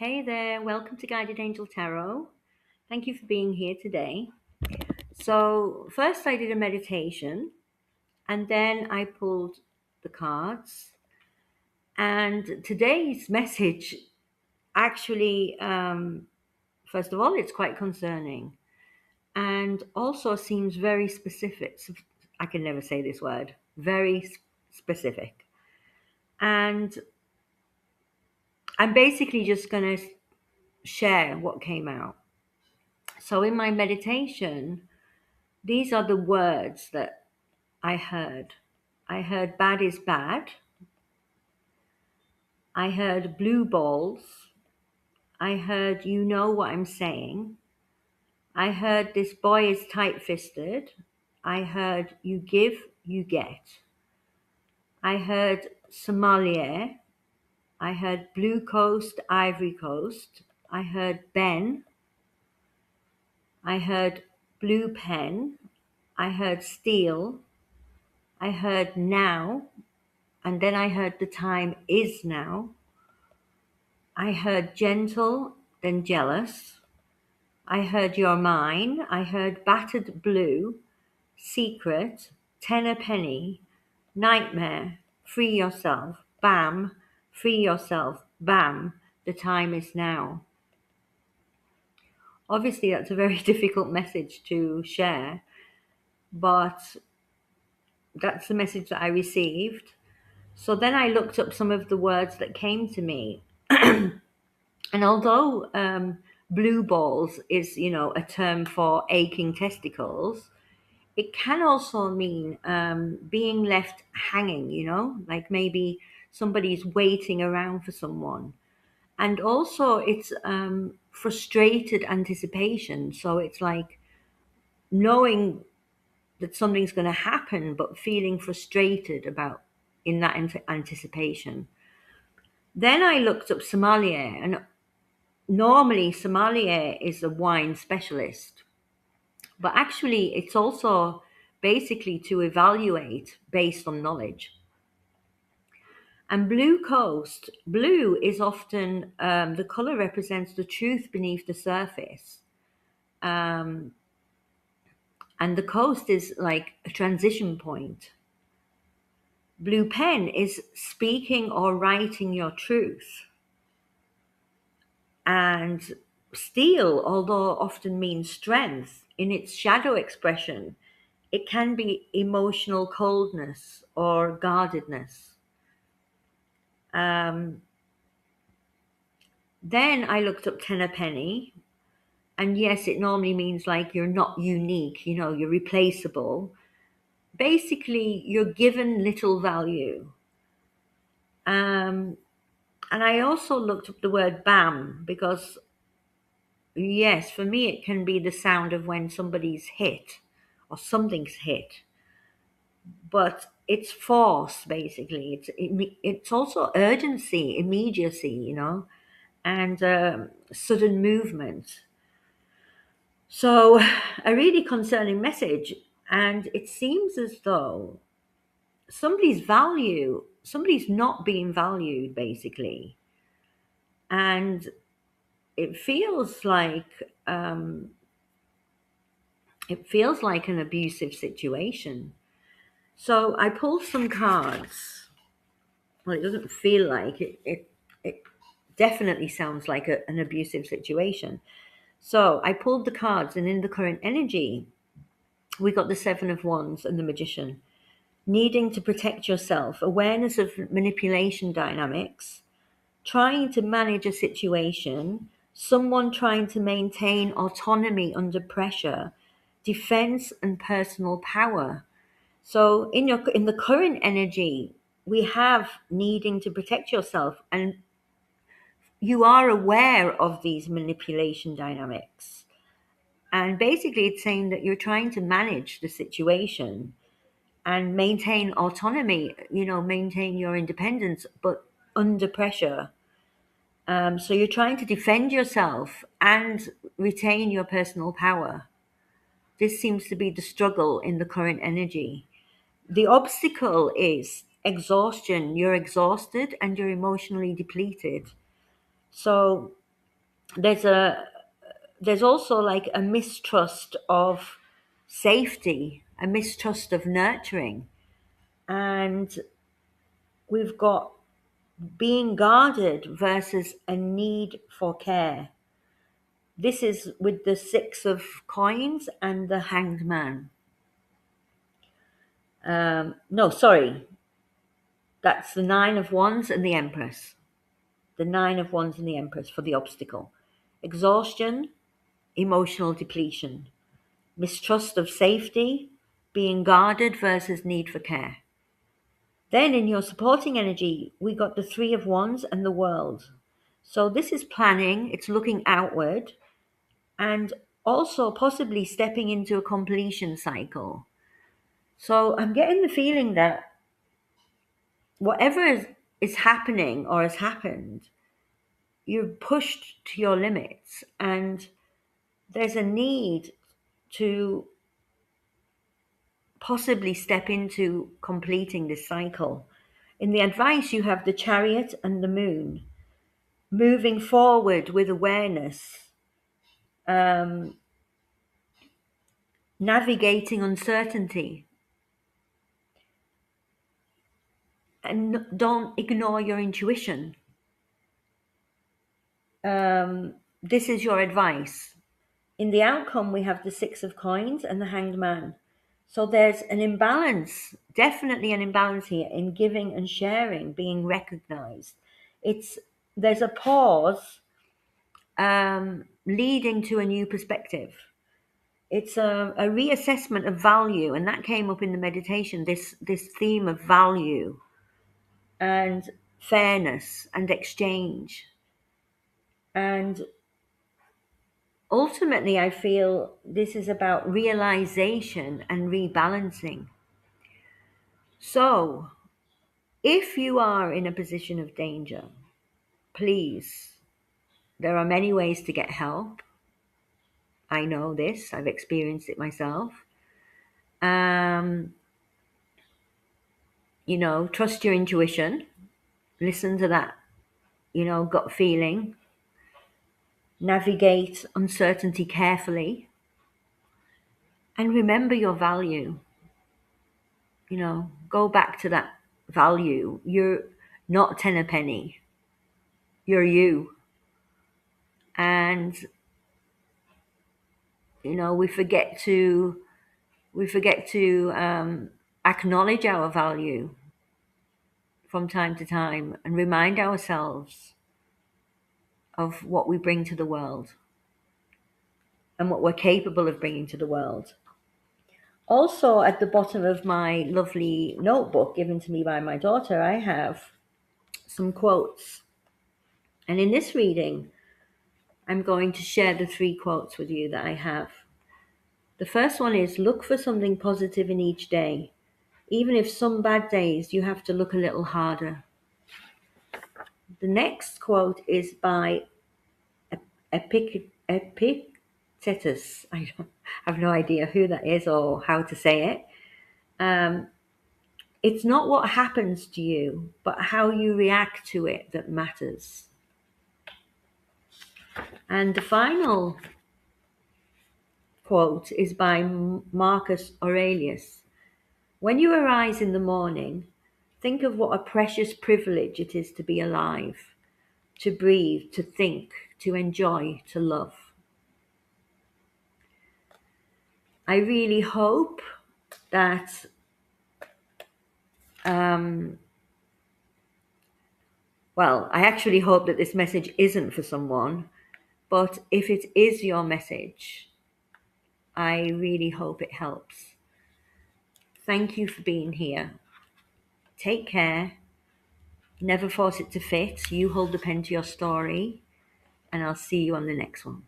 Hey there, welcome to Guided Angel Tarot. Thank you for being here today. So, first I did a meditation and then I pulled the cards. And today's message actually, first of all, it's quite concerning and also seems very specific. I can never say this word, very specific. And I'm basically just going to share what came out. So, in my meditation, these are the words that I heard. I heard bad is bad. I heard blue balls. I heard you know what I'm saying. I heard this boy is tight fisted. I heard you give, you get. I heard sommelier. I heard blue coast, ivory coast. I heard Ben. I heard blue pen. I heard steel. I heard now. And then I heard the time is now. I heard gentle, then jealous. I heard you're mine. I heard battered blue, secret, tenner penny, nightmare, free yourself, bam, free yourself, bam, the time is now. Obviously, that's a very difficult message to share, but that's the message that I received. So then I looked up some of the words that came to me. And although blue balls is, a term for aching testicles, it can also mean being left hanging, like maybe somebody's waiting around for someone. And also it's frustrated anticipation. So it's like knowing that something's going to happen, but feeling frustrated about in that anticipation. Then I looked up sommelier, and normally sommelier is a wine specialist, but actually it's also basically to evaluate based on knowledge. And blue coast, blue is often the color represents the truth beneath the surface. um, and the coast is like a transition point. Blue pen is speaking or writing your truth. And steel, although often means strength, in its shadow expression, it can be emotional coldness or guardedness. Um, then I looked up tenner penny, and yes, it normally means like you're not unique, you're replaceable. Basically, you're given little value. Um, and I also looked up the word bam because, yes, for me, it can be the sound of when somebody's hit or something's hit, but it's force basically. It's also urgency, immediacy, and sudden movement. So, a really concerning message, and it seems as though somebody's not being valued basically, and it feels like um, it feels like an abusive situation. So I pulled some cards. Well, it doesn't feel like it. It definitely sounds like an abusive situation. So I pulled the cards, and in the current energy, we got the Seven of Wands and the Magician. Needing to protect yourself, awareness of manipulation dynamics, trying to manage a situation, someone trying to maintain autonomy under pressure, defense and personal power. So in the current energy, we have needing to protect yourself, and you are aware of these manipulation dynamics. And basically it's saying that you're trying to manage the situation and maintain autonomy, maintain your independence, but under pressure. So you're trying to defend yourself and retain your personal power. This seems to be the struggle in the current energy. The obstacle is exhaustion. You're exhausted and you're emotionally depleted. So there's also like a mistrust of safety, a mistrust of nurturing, and we've got being guarded versus a need for care. This is with the Six of Coins and the Hanged Man. No, sorry, that's the Nine of Wands and the Empress. The Nine of Wands and the Empress for the obstacle. Exhaustion, emotional depletion, mistrust of safety, being guarded versus need for care. Then in your supporting energy, we got the Three of Wands and the World. So this is planning, it's looking outward, and also possibly stepping into a completion cycle. So I'm getting the feeling that whatever is happening or has happened, you're pushed to your limits, and there's a need to possibly step into completing this cycle. In the advice, you have the Chariot and the Moon, moving forward with awareness, navigating uncertainty, and don't ignore your intuition. This is your advice. In the outcome, we have the Six of Coins and the Hanged Man. So there's an imbalance, definitely an imbalance here in giving and sharing, being recognized. There's a pause leading to a new perspective. It's a reassessment of value, and that came up in the meditation, this theme of value and fairness and exchange. And ultimately, I feel this is about realization and rebalancing. So, if you are in a position of danger, please, there are many ways to get help. I know this, I've experienced it myself. Trust your intuition, listen to that, gut feeling, navigate uncertainty carefully, and remember your value. Go back to that value. You're not 10 a penny. You're you. And we forget to acknowledge our value from time to time and remind ourselves of what we bring to the world and what we're capable of bringing to the world. Also, at the bottom of my lovely notebook given to me by my daughter, I have some quotes. And in this reading, I'm going to share the 3 quotes with you that I have. The first one is, look for something positive in each day. Even if some bad days, you have to look a little harder. The next quote is by Epictetus. I have no idea who that is or how to say it. It's not what happens to you, but how you react to it that matters. And the final quote is by Marcus Aurelius. When you arise in the morning, think of what a precious privilege it is to be alive, to breathe, to think, to enjoy, to love. I really hope that I actually hope that this message isn't for someone, but if it is your message, I really hope it helps. Thank you for being here. Take care. Never force it to fit. You hold the pen to your story, and I'll see you on the next one.